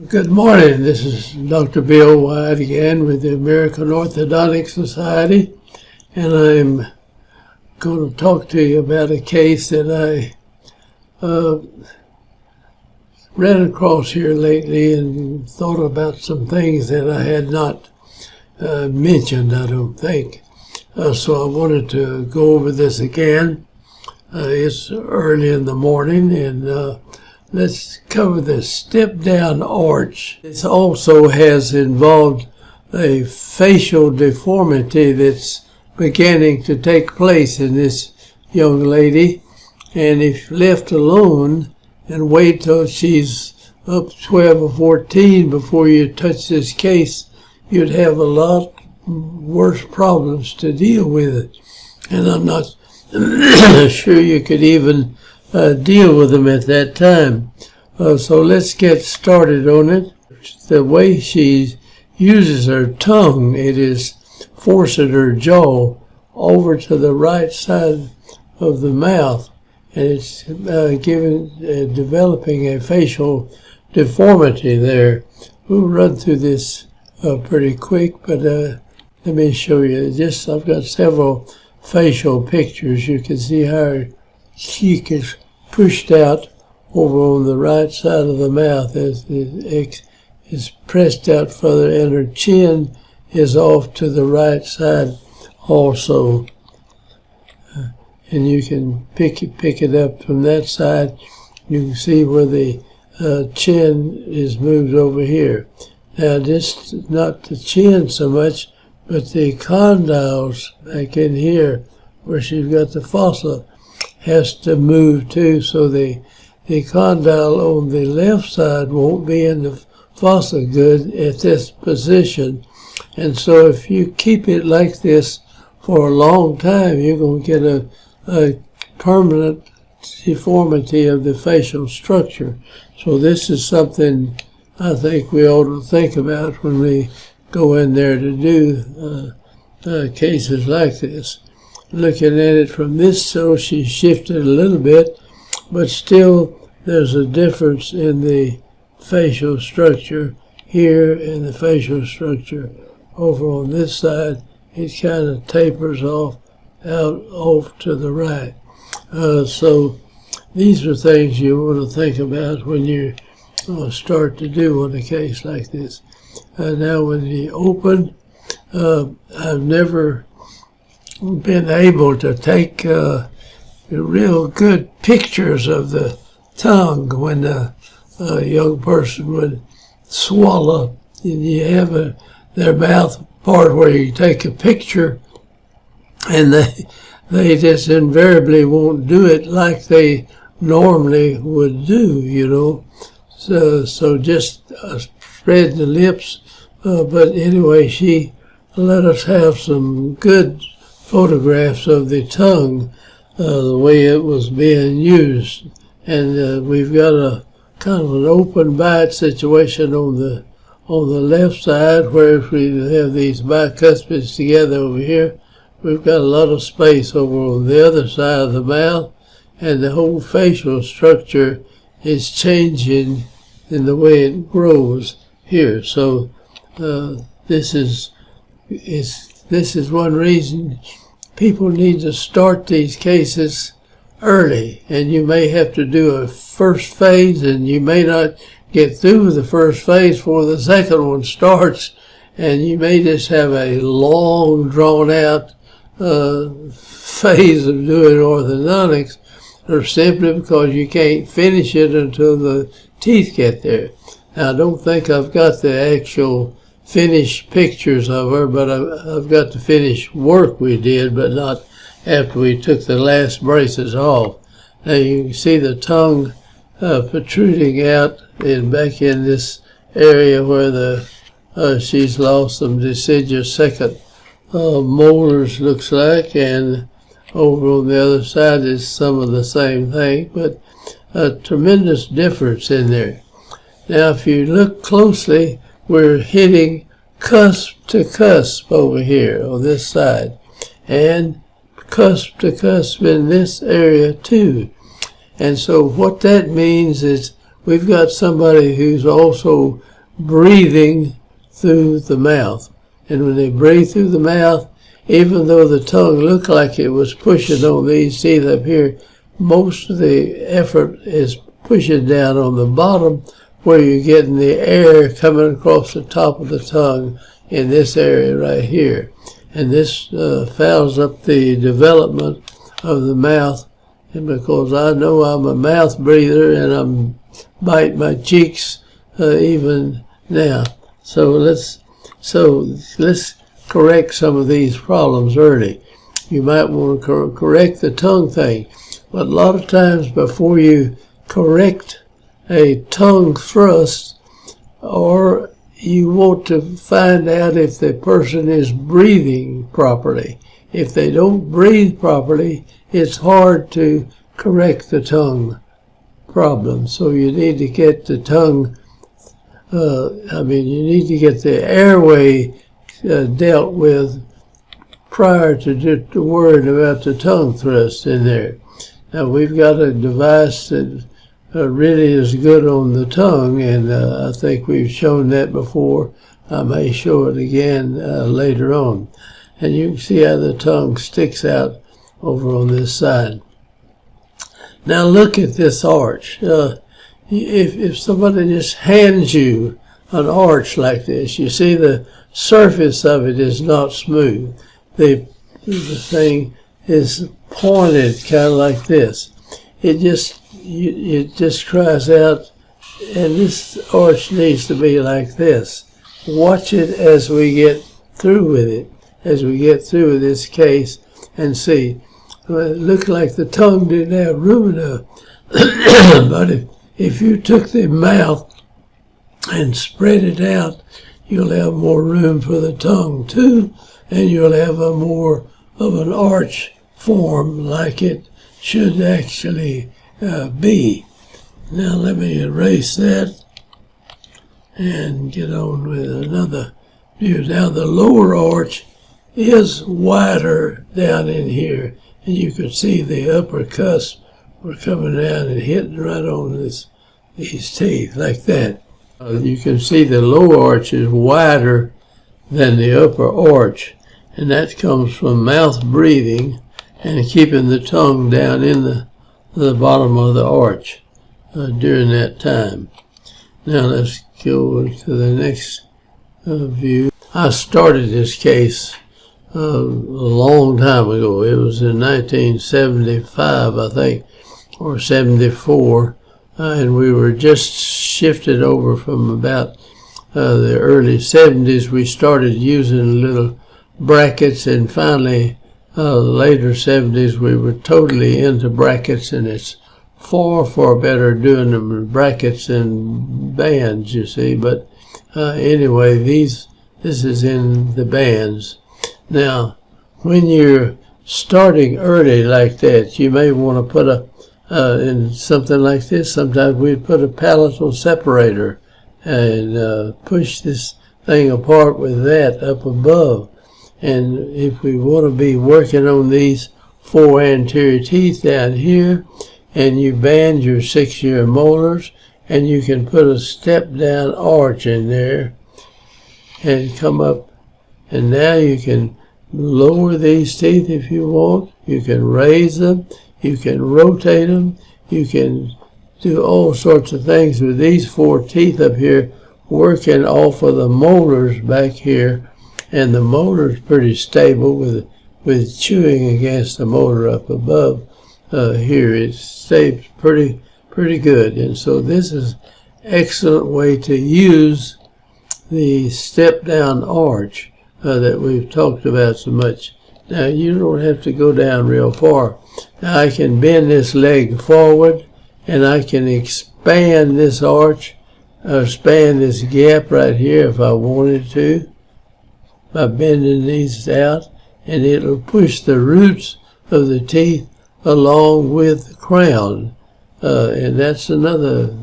Good morning. This is Dr. Bill White again with the American Orthodontic Society, and I'm going to talk to you about a case that I ran across here lately and thought about some things that I had not mentioned, I don't think. So I wanted to go over this again. It's early in the morning, and let's cover the step-down arch. This also has involved a facial deformity that's beginning to take place in this young lady. And if left alone and wait till she's up 12 or 14 before you touch this case, you'd have a lot worse problems to deal with it. And I'm not sure you could even deal with them at that time. So let's get started on it. The way she uses her tongue, it is forcing her jaw over to the right side of the mouth, and it's developing a facial deformity there. We'll run through this pretty quick, but let me show you. I've got several facial pictures. You can see how her cheek is pushed out over on the right side of the mouth as it is pressed out further, and her chin is off to the right side also. And you can pick it up from that side. You can see where the chin is moved over here. Now this is not the chin so much, but the condyles back in here where she's got the fossa has to move too, so the condyle on the left side won't be in the fossa good at this position. And so if you keep it like this for a long time, you're going to get a permanent deformity of the facial structure. So this is something I think we ought to think about when we go in there to do cases like this. Looking at it from this, so she shifted a little bit, but still there's a difference in the facial structure here and the facial structure over on this side. It kind of tapers off to the right. So these are things you want to think about when you start to do on a case like this. Now when you open, I've never been able to take real good pictures of the tongue when a young person would swallow. And you have their mouth part where you take a picture, and they just invariably won't do it like they normally would do, you know. So just spread the lips. But anyway, she let us have some good photographs of the tongue, the way it was being used. And we've got a kind of an open bite situation on the left side, where if we have these bicuspids together over here, we've got a lot of space over on the other side of the mouth, and the whole facial structure is changing in the way it grows here. So this is one reason people need to start these cases early, and you may have to do a first phase, and you may not get through with the first phase before the second one starts, and you may just have a long, drawn-out phase of doing orthodontics, or simply because you can't finish it until the teeth get there. Now, I don't think I've got the actual finished pictures of her, but I've got the finished work we did, but not after we took the last braces off. Now you can see the tongue protruding out and back in this area where she's lost some deciduous second molars, looks like, and over on the other side is some of the same thing, but a tremendous difference in there. Now if you look closely, we're hitting cusp to cusp over here on this side, and cusp to cusp in this area too. And so what that means is we've got somebody who's also breathing through the mouth. And when they breathe through the mouth, even though the tongue looked like it was pushing on these teeth up here, most of the effort is pushing down on the bottom where you're getting the air coming across the top of the tongue in this area right here. And this fouls up the development of the mouth. And because I know I'm a mouth breather and I'm biting my cheeks even now. So let's correct some of these problems early. You might want to correct the tongue thing. But a lot of times before you correct a tongue thrust, or you want to find out if the person is breathing properly. If they don't breathe properly, it's hard to correct the tongue problem. So you need to get the tongue, you need to get the airway dealt with prior to worrying about the tongue thrust in there. Now we've got a device that really is good on the tongue, and I think we've shown that before. I may show it again later on. And you can see how the tongue sticks out over on this side. Now look at this arch. If somebody just hands you an arch like this, you see the surface of it is not smooth. The thing is pointed kind of like this. It just cries out, and this arch needs to be like this. Watch it as we get through with it, as we get through with this case, and see. Well, it looked like the tongue didn't have room enough. But if you took the mouth and spread it out, you'll have more room for the tongue too, and you'll have a more of an arch form like it should actually be. Now let me erase that and get on with another view. Now the lower arch is wider down in here, and you can see the upper cusp were coming down and hitting right on these teeth like that. You can see the lower arch is wider than the upper arch, and that comes from mouth breathing and keeping the tongue down in the bottom of the arch during that time. Now let's go to the next view. I started this case a long time ago. It was in 1975, I think, or 74, and we were just shifted over from about the early 70s. We started using little brackets, and finally later 70s we were totally into brackets, and it's far better doing them in brackets than bands, you see. But anyway, this is in the bands. Now when you're starting early like that, you may want to put in something like this, sometimes we'd put a palatal separator and push this thing apart with that up above. And if we want to be working on these 4 anterior teeth down here, and you band your 6-year molars, and you can put a step down arch in there and come up, and now you can lower these teeth if you want. You can raise them, you can rotate them, you can do all sorts of things with these 4 teeth up here working off of the molars back here. And the molar is pretty stable with chewing against the molar up above here. It stays pretty good. And so this is an excellent way to use the step down arch that we've talked about so much. Now you don't have to go down real far. Now I can bend this leg forward, and I can expand this arch, or expand this gap right here if I wanted to, by bending these out, and it'll push the roots of the teeth along with the crown. And that's another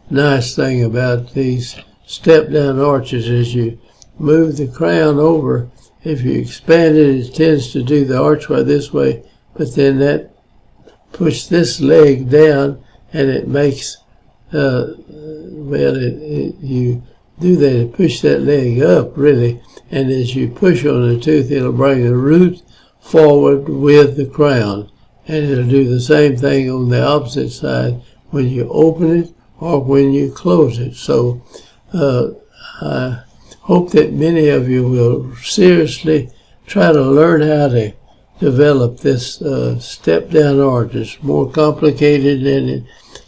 nice thing about these step-down arches, is you move the crown over. If you expand it, it tends to do the archway this way, but then that push this leg down, and it makes you do that, push that leg up really, and as you push on the tooth, it'll bring the root forward with the crown, and it'll do the same thing on the opposite side when you open it or when you close it. So I hope that many of you will seriously try to learn how to develop this step-down arch. It's more complicated than it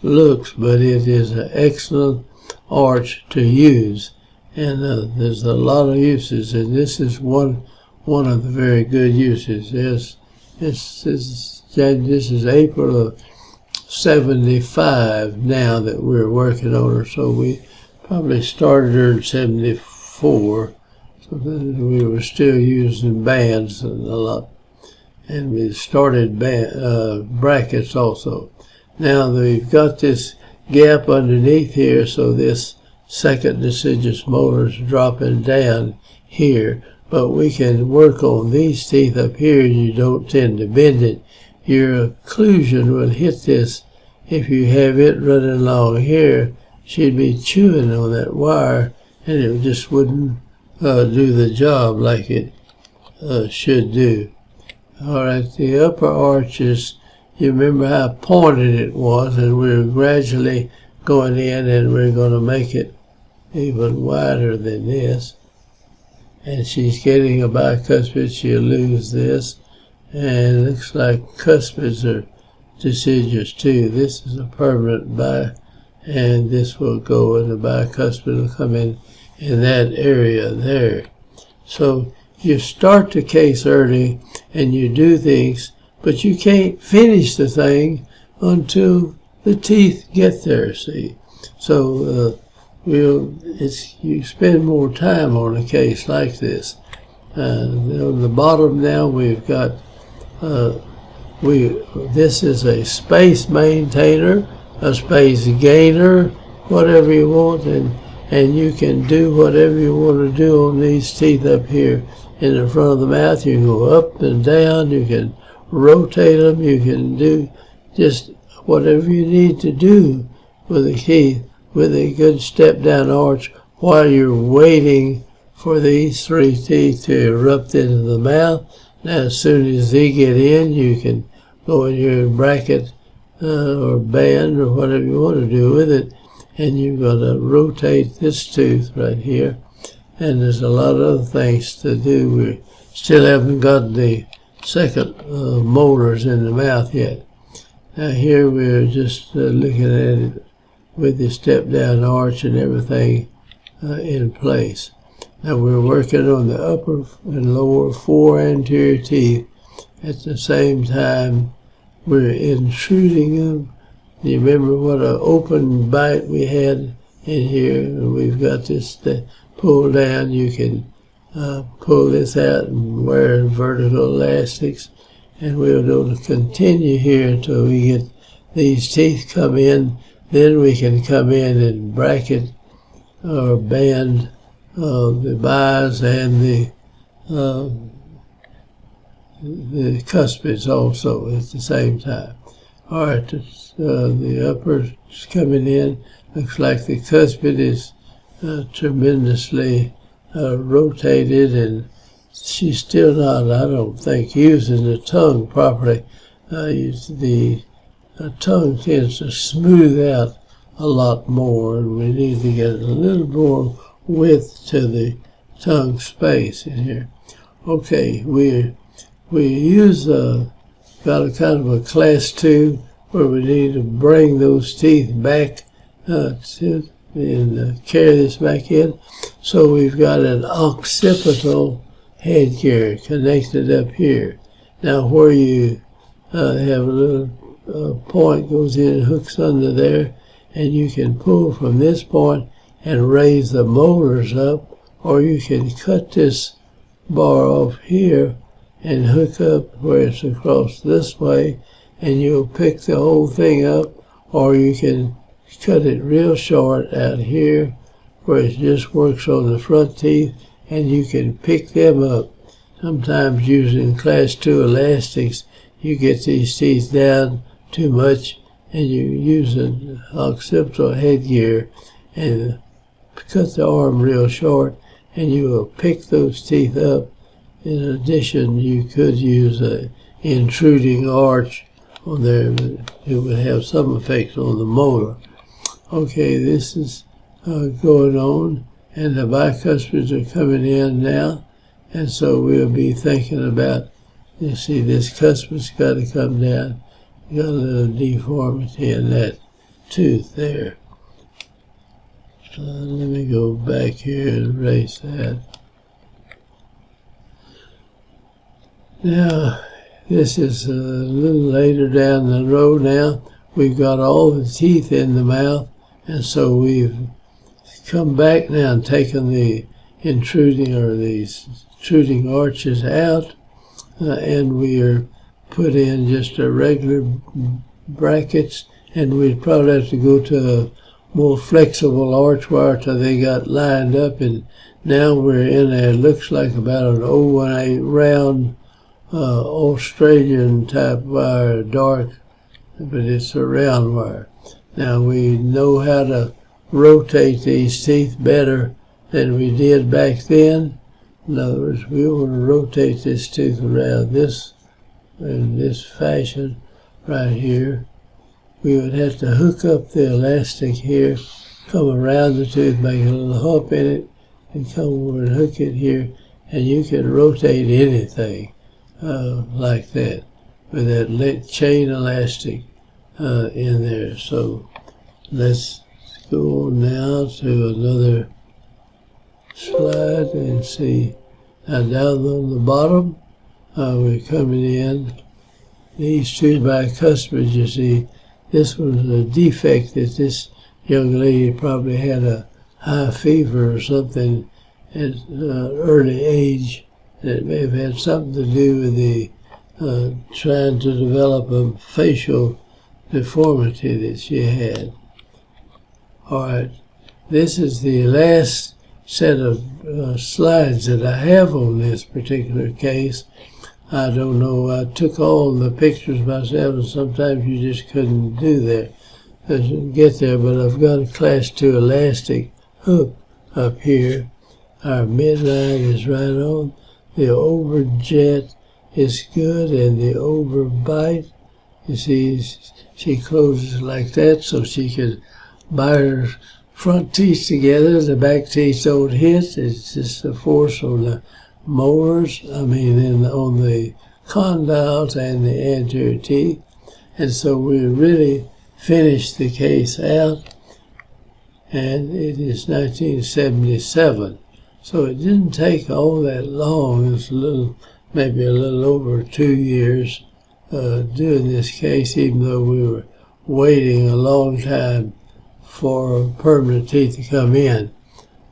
looks, but it is an excellent arch to use, and there's a lot of uses, and this is one of the very good uses. Yes, this is April of 75 now that we're working on her, so we probably started her in 74, so we were still using bands a lot, and we started brackets also. Now we've got this gap underneath here, so this second deciduous molar is dropping down here, but we can work on these teeth up here. You don't tend to bend it. Your occlusion will hit this. If you have it running along here, she'd be chewing on that wire, and it just wouldn't do the job like it should do. All right, the upper arches, you remember how pointed it was, and we're gradually going in, and we're going to make it even wider than this. And she's getting a bicuspid. She'll lose this, and it looks like cuspids are deciduous too. This is a permanent and this will go, and the bicuspid will come in that area there. So you start the case early, and you do things, but you can't finish the thing until the teeth get there, see. So you spend more time on a case like this. On the bottom now we've got, this is a space maintainer, a space gainer, whatever you want, and you can do whatever you want to do on these teeth up here in the front of the mouth. You can go up and down, you can rotate them, you can do just whatever you need to do with a teeth, with a good step-down arch, while you're waiting for these three teeth to erupt into the mouth. Now, as soon as they get in, you can go in your bracket or band or whatever you want to do with it, and you're going to rotate this tooth right here. And there's a lot of other things to do. We still haven't got the second molars in the mouth yet. Now here we're just looking at it with the step-down arch and everything in place. Now we're working on the upper and lower 4 anterior teeth. At the same time, we're intruding them. You remember what an open bite we had in here? We've got this pull down. You can pull this out and wear vertical elastics. And we're going to continue here until we get these teeth come in. Then we can come in and bracket or band the bis and the cuspids also at the same time. All right, the upper is coming in. Looks like the cuspid is tremendously rotated, and she's still not, I don't think, using the tongue properly. The tongue tends to smooth out a lot more, and we need to get a little more width to the tongue space in here. Okay, we use got a kind of a class 2 where we need to bring those teeth back and carry this back in. So we've got an occipital head carrier connected up here. Now where you have a little point goes in and hooks under there, and you can pull from this point and raise the molars up, or you can cut this bar off here and hook up where it's across this way, and you'll pick the whole thing up, or you can cut it real short out here where it just works on the front teeth, and you can pick them up. Sometimes using class 2 elastics, you get these teeth down too much, and you use an occipital headgear and cut the arm real short, and you will pick those teeth up. In addition, you could use a intruding arch on there, but it would have some effect on the molar. Okay, this is going on, and the bicuspids are coming in now, and so we'll be thinking about, you see, this cuspid's got to come down. You got a little deformity in that tooth there. Let me go back here and erase that. Now, this is a little later down the road now. We've got all the teeth in the mouth, and so we've come back now and taken the these intruding arches out, and we are put in just a regular brackets, and we'd probably have to go to a more flexible arch wire till they got lined up, and now we're in a, looks like about an 018 round Australian type wire, dark, but it's a round wire. Now we know how to rotate these teeth better than we did back then. In other words, we want to rotate this tooth around this, in this fashion right here. We would have to hook up the elastic here, come around the tooth, make a little hump in it, and come over and hook it here, and you can rotate anything like that with that chain elastic in there. So let's go now to another slide and see. Now down on the bottom, we're coming in. These two bicuspids, you see, this was a defect that this young lady probably had a high fever or something at an early age. It may have had something to do with the trying to develop a facial deformity that she had. All right, this is the last set of slides that I have on this particular case. I don't know, I took all the pictures myself, and sometimes you just couldn't do that, get there, but I've got a class 2 elastic hook up here. Our midline is right on. The overjet is good, and the overbite, you see, she closes like that so she can bite her front teeth together. The back teeth don't hit. It's just the force on the molars, on the condyles and the anterior teeth. And so we really finished the case out, and it is 1977. So it didn't take all that long. It's maybe a little over 2 years doing this case, even though we were waiting a long time for permanent teeth to come in.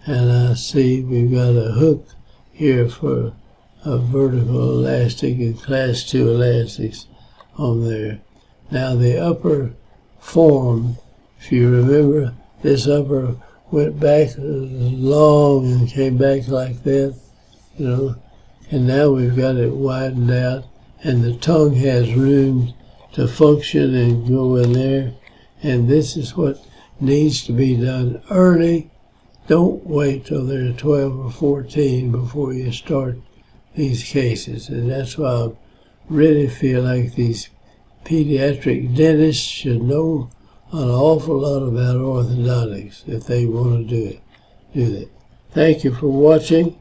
And I see we've got a hook here for a vertical elastic and class 2 elastics on there. Now the upper form, if you remember, this upper went back long and came back like that, you know, and now we've got it widened out, and the tongue has room to function and go in there, and this is what needs to be done early. Don't wait till they're 12 or 14 before you start these cases, and that's why I really feel like these pediatric dentists should know an awful lot about orthodontics if they want to do that. Thank you for watching.